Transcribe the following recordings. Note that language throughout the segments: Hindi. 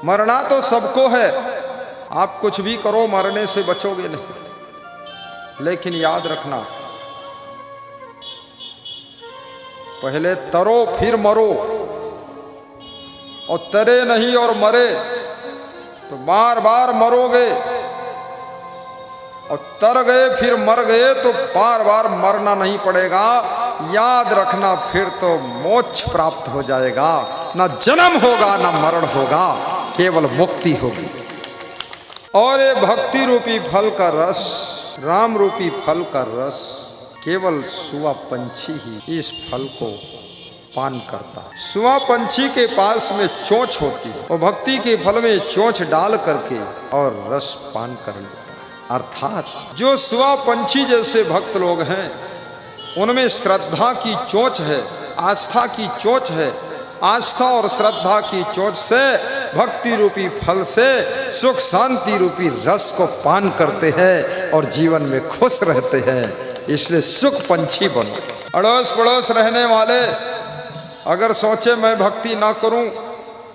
मरना तो सबको है, आप कुछ भी करो मरने से बचोगे नहीं। लेकिन याद रखना, पहले तरो फिर मरो, और तरे नहीं और मरे तो बार बार मरोगे, और तर गए फिर मर गए तो बार बार मरना नहीं पड़ेगा। याद रखना, फिर तो मोक्ष प्राप्त हो जाएगा, ना जन्म होगा ना मरण होगा, केवल मुक्ति होगी। और ये भक्ति रूपी फल का रस, राम रूपी फल का रस, केवल सुआ पंछी ही इस फल को पान करता। सुआ पंछी के पास में चोंच होती है, वो भक्ति के फल में चोंच डाल करके और रस पान कर लेता। अर्थात जो सुआ पंछी जैसे भक्त लोग हैं, उनमें श्रद्धा की चोंच है, आस्था की चोंच है। आस्था और श्रद्धा की चोंच से, भक्ति रूपी फल से सुख शांति रूपी रस को पान करते हैं और जीवन में खुश रहते हैं। इसलिए सुख पंछी बनो। अड़ोस पड़ोस रहने वाले अगर सोचे मैं भक्ति ना करूं,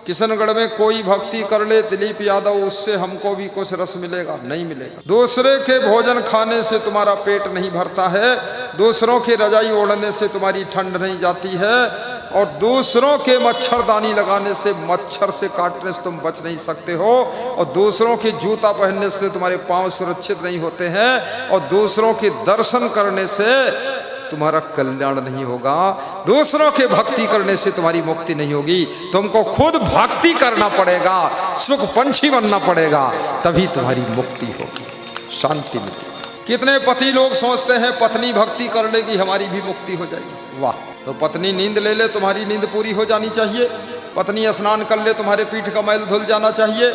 किशनगढ़ में कोई भक्ति कर ले दिलीप यादव, उससे हमको भी कुछ रस मिलेगा? नहीं मिलेगा। दूसरे के भोजन खाने से तुम्हारा पेट नहीं भरता है, दूसरों के रजाई ओढ़ने से तुम्हारी ठंड नहीं जाती है, और दूसरों के मच्छरदानी लगाने से, मच्छर से काटने से तुम बच नहीं सकते हो, और दूसरों के जूता पहनने से तुम्हारे पांव सुरक्षित नहीं होते हैं, और दूसरों के दर्शन करने से तुम्हारा कल्याण नहीं होगा, दूसरों के भक्ति करने से तुम्हारी मुक्ति नहीं होगी। तुमको खुद भक्ति करना पड़ेगा, सुख पंछी बनना पड़ेगा, तभी तुम्हारी मुक्ति होगी, शांति मिलेगी। कितने पति लोग सोचते हैं पत्नी भक्ति कर लेगी हमारी भी मुक्ति हो जाएगी। वाह! तो पत्नी नींद ले ले, तुम्हारी नींद पूरी हो जानी चाहिए। पत्नी स्नान कर ले, तुम्हारे पीठ का मैल धुल जाना चाहिए।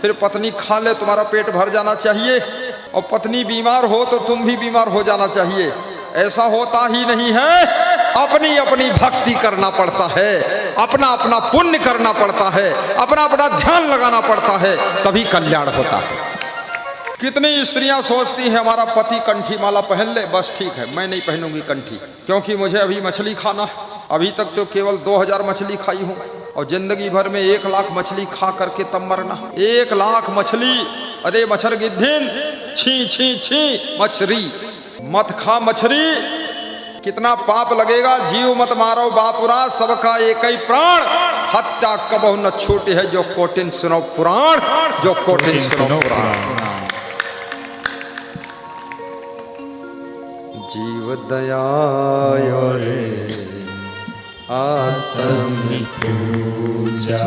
फिर पत्नी खा ले, तुम्हारा पेट भर जाना चाहिए। और पत्नी बीमार हो तो तुम भी बीमार हो जाना चाहिए। ऐसा होता ही नहीं है। अपनी अपनी भक्ति करना पड़ता है, अपना अपना पुण्य करना पड़ता है, अपना अपना ध्यान लगाना पड़ता है, तभी कल्याण होता है। कितनी स्त्रियां सोचती हैं हमारा पति कंठी माला पहन ले, बस ठीक है, मैं नहीं पहनूंगी कंठी, क्योंकि मुझे अभी मछली खाना। अभी तक तो केवल 2000 मछली खाई हूँ, और जिंदगी भर में 1 लाख मछली खा करके तब मरना। 1 लाख मछली, अरे मच्छर गिद्धिन, छी छी छी मछली, मत खा मछली, कितना पाप लगेगा। जीव मत मारो बापुरा, सबका एक ही प्राण, हत्या कबहु न छूटे है, जो कोटिन सुनो पुराण, जो कोटिन सुनो पुराण। जीव दया रे आत्म पूजा।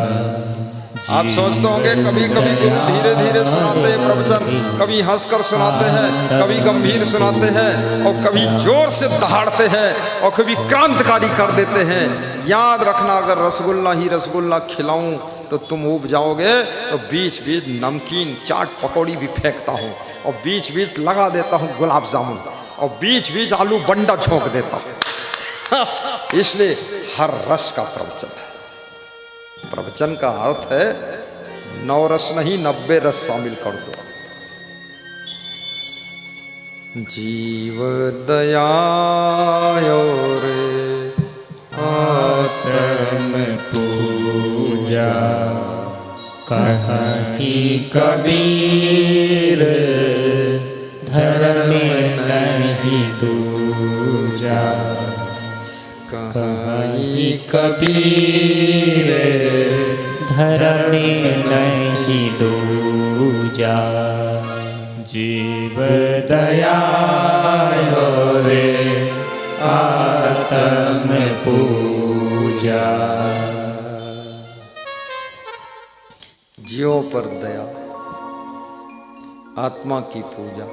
आप सोचते होंगे कभी कभी धीरे धीरे सुनाते हैं प्रवचन, कभी हंसकर सुनाते हैं, कभी गंभीर सुनाते हैं, और कभी जोर से दहाड़ते हैं, और कभी क्रांतिकारी कर देते हैं। याद रखना, अगर रसगुल्ला ही रसगुल्ला खिलाऊं तो तुम उब जाओगे, तो बीच बीच नमकीन चाट पकौड़ी भी फेंकता हूँ, और बीच बीच लगा देता हूँ गुलाब जामुन, और बीच बीच आलू बंडा झोंक देता हूँ। इसलिए हर रस का प्रवचन है। प्रवचन का अर्थ है 9 रस नहीं 90 रस शामिल कर दो। जीव दया रे आत्म पूजा, कहीं कबीर धर्म नहीं दूजा। कहीं कबीर धर्म नहीं दूजा। जीव दया रे आत्म पूजा। जीवों पर दया, आत्मा की पूजा,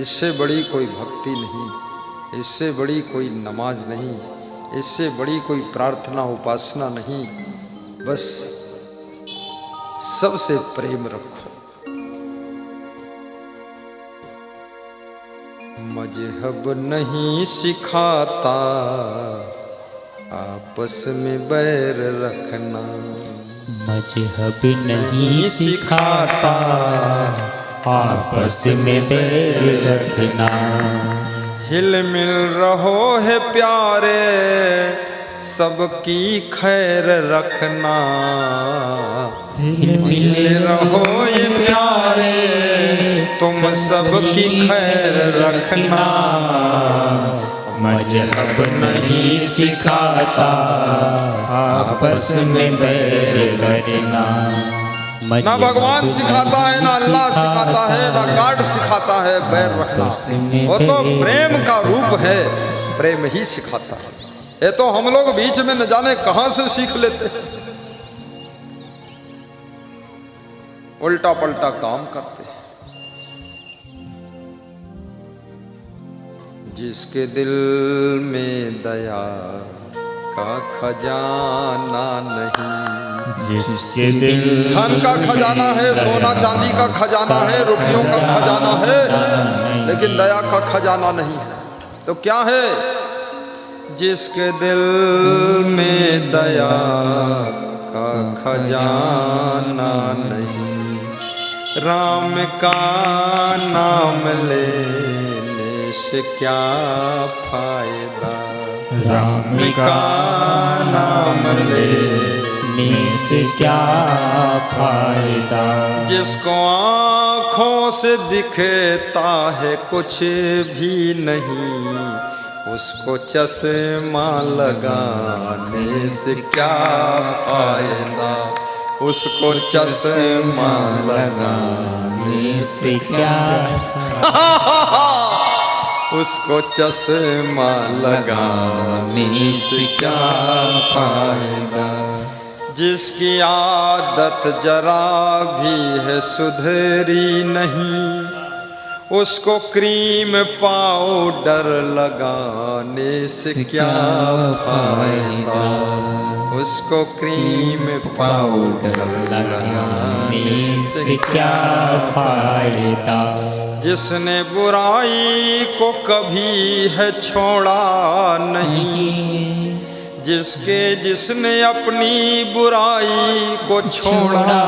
इससे बड़ी कोई भक्ति नहीं, इससे बड़ी कोई नमाज नहीं, इससे बड़ी कोई प्रार्थना उपासना नहीं। बस सबसे प्रेम रखो। मजहब नहीं सिखाता आपस में बैर रखना। मजहब नहीं सिखाता आपस में बैर रखना। हिल मिल रहो है प्यारे, सबकी खैर रखना। दिल मिल रहो ये प्यारे, तुम सबकी खैर रखना। मजहब नहीं सिखाता आपस में बैर करना। ना भगवान सिखाता है, ना अल्लाह सिखाता है, ना गॉड सिखाता है बैर रखना। वो तो प्रेम का रूप है, प्रेम ही सिखाता है। ये तो हम लोग बीच में न जाने कहां से सीख लेते हैं, उल्टा पलटा काम करते हैं। जिसके दिल में दया का खजाना नहीं, जिसके दिल धन का खजाना है, सोना चांदी का खजाना है, रुपयों का खजाना है, लेकिन दया का खजाना नहीं है, तो क्या है? जिसके दिल में दया का खजाना नहीं, राम का नाम लेने से क्या फायदा। राम का नाम लेने से क्या फायदा। जिसको आँखों से दिखता है कुछ भी नहीं, उसको चश्मा लगाने से क्या फायदा। उसको चश्मा लगाने से क्या उसको चश्मा लगाने से क्या फायदा। जिसकी आदत जरा भी है सुधरी नहीं, उसको क्रीम पाउडर लगाने से क्या फायदा। उसको क्रीम पाउडर लगाने से क्या फायदा। जिसने बुराई को कभी है छोड़ा नहीं, जिसने अपनी बुराई को छोड़ा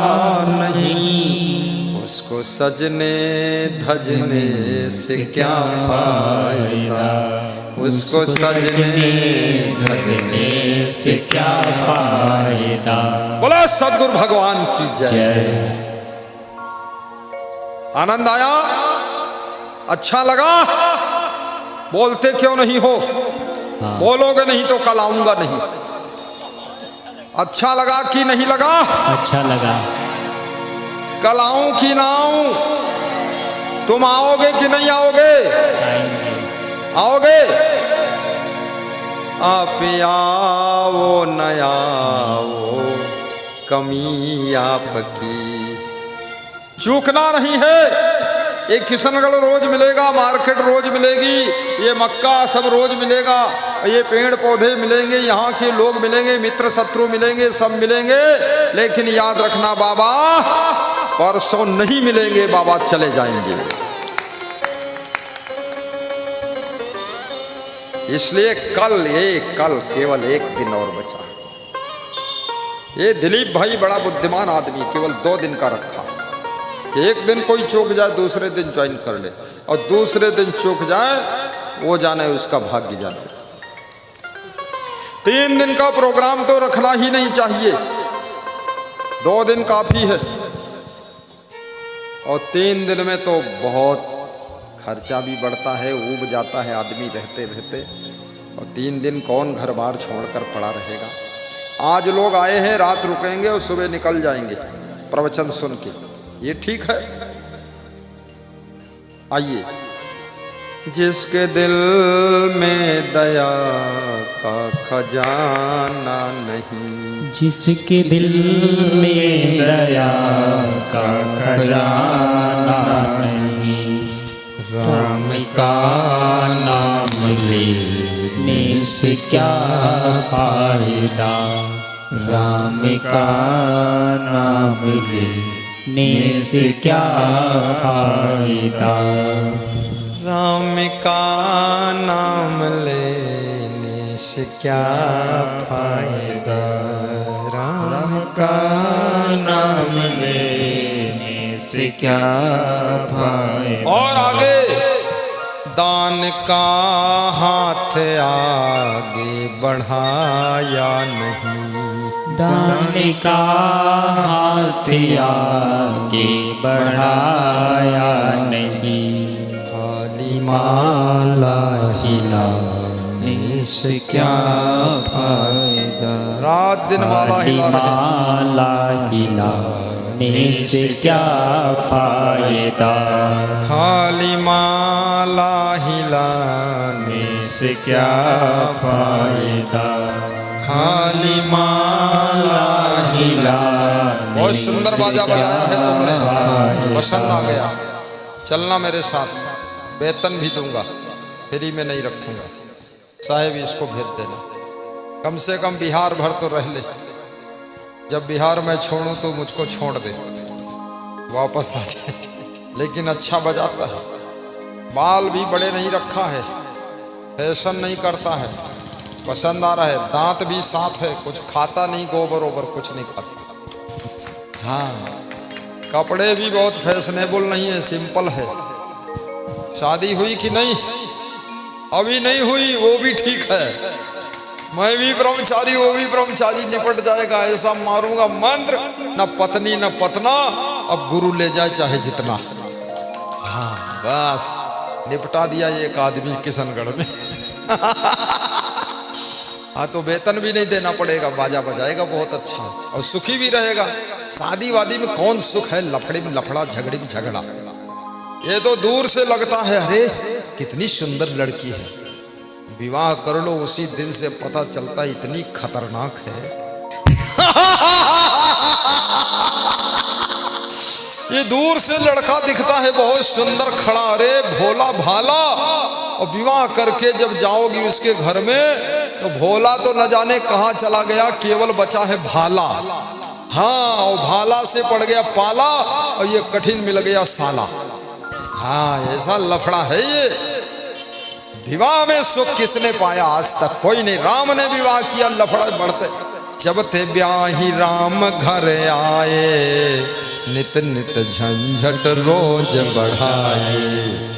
नहीं, उसको सजने धजने से क्या फायदा। उसको सजने धजने से क्या फायदा। बोला सद्गुरु भगवान की जय। आनंद आया? अच्छा लगा? बोलते क्यों नहीं हो? हाँ। बोलोगे नहीं तो कल आऊंगा नहीं। अच्छा लगा कि नहीं लगा? अच्छा लगा। कल आऊं कि ना आऊं? तुम आओगे कि नहीं आओगे? आएंगे। आओगे? आप आओ न आओ, कमी आपकी चूकना नहीं है। ये किशनगढ़ रोज मिलेगा, मार्केट रोज मिलेगी, ये मक्का सब रोज मिलेगा, ये पेड़ पौधे मिलेंगे, यहाँ के लोग मिलेंगे, मित्र शत्रु मिलेंगे, सब मिलेंगे, लेकिन याद रखना बाबा परसों नहीं मिलेंगे, बाबा चले जाएंगे। इसलिए कल केवल एक दिन और बचा। ये दिलीप भाई बड़ा बुद्धिमान आदमी, केवल 2 दिन का रखा कि एक दिन कोई चूक जाए दूसरे दिन ज्वाइन कर ले, और दूसरे दिन चूक जाए वो जाने उसका भाग्य जाने। 3 दिन का प्रोग्राम तो रखना ही नहीं चाहिए, 2 दिन काफी है। और 3 दिन में तो बहुत खर्चा भी बढ़ता है, ऊब जाता है आदमी रहते रहते। और 3 दिन कौन घर बार छोड़कर पड़ा रहेगा। आज लोग आए हैं, रात रुकेंगे और सुबह निकल जाएंगे प्रवचन सुन के, ये ठीक है? आइए। जिसके दिल में दया का खजाना नहीं, जिसके दिल में दया का खजाना नहीं, राम का नाम लेने से क्या फायदा। राम का नाम लेने से क्या फायदा। राम का नाम लेने से क्या फायदा। राम का नाम लेने से क्या फायदा। और आगे, दान का हाथ आगे बढ़ाया नहीं, दान का हाथ आगे बढ़ाया नहीं। खाली माला हिलाने से क्या फायदा, रात दिन माला खाली हिला रहे। माला हिलाने से क्या फायदा, खाली माला हिलाने से क्या फायदा, खाली माला हिलाने बहुत सुंदर बाजा बजाया है तुमने, पसंद आ गया। चलना मेरे साथ, वेतन भी दूंगा, फ्री में नहीं रखूंगा। साहेब इसको भेज देना, कम से कम बिहार भर तो रह ले। जब बिहार में छोड़ूं तो मुझको छोड़ दे, वापस आ जाए। लेकिन अच्छा बजाता है, बाल भी बड़े नहीं रखा है, फैशन नहीं करता है, पसंद आ रहा है। दांत भी साफ है, कुछ खाता नहीं, गोबर ओबर कुछ नहीं खाता। हाँ, कपड़े भी बहुत फैशनेबल नहीं है, सिंपल है। शादी हुई कि नहीं? अभी नहीं हुई, वो भी ठीक है। मैं भी ब्रह्मचारी, वो भी ब्रह्मचारी, निपट जाएगा। ऐसा मारूंगा मंत्र, न पत्नी न पतना, अब गुरु ले जाए चाहे जितना। हाँ बस निपटा दिया एक आदमी किशनगढ़ में। हाँ तो वेतन भी नहीं देना पड़ेगा, बाजा बजाएगा बहुत अच्छा और सुखी भी रहेगा। शादी वादी में कौन सुख है, लफड़े में लफड़ा, झगड़े में झगड़ा। ये तो दूर से लगता है, अरे कितनी सुंदर लड़की है, विवाह कर लो, उसी दिन से पता चलता इतनी खतरनाक है। ये दूर से लड़का दिखता है बहुत सुंदर खड़ा, अरे भोला भाला, और विवाह करके जब जाओगी उसके घर में तो भोला तो न जाने कहाँ चला गया, केवल बचा है भाला। हाँ, और भाला से पड़ गया पाला और ये कठिन मिल गया साला। हाँ, ऐसा लफड़ा है ये। विवाह में सुख किसने पाया आज तक? कोई नहीं। राम ने विवाह किया, लफड़ा बढ़ते। जब ते ब्याही राम घर आए, नित नित झंझट रोज बढ़ाए।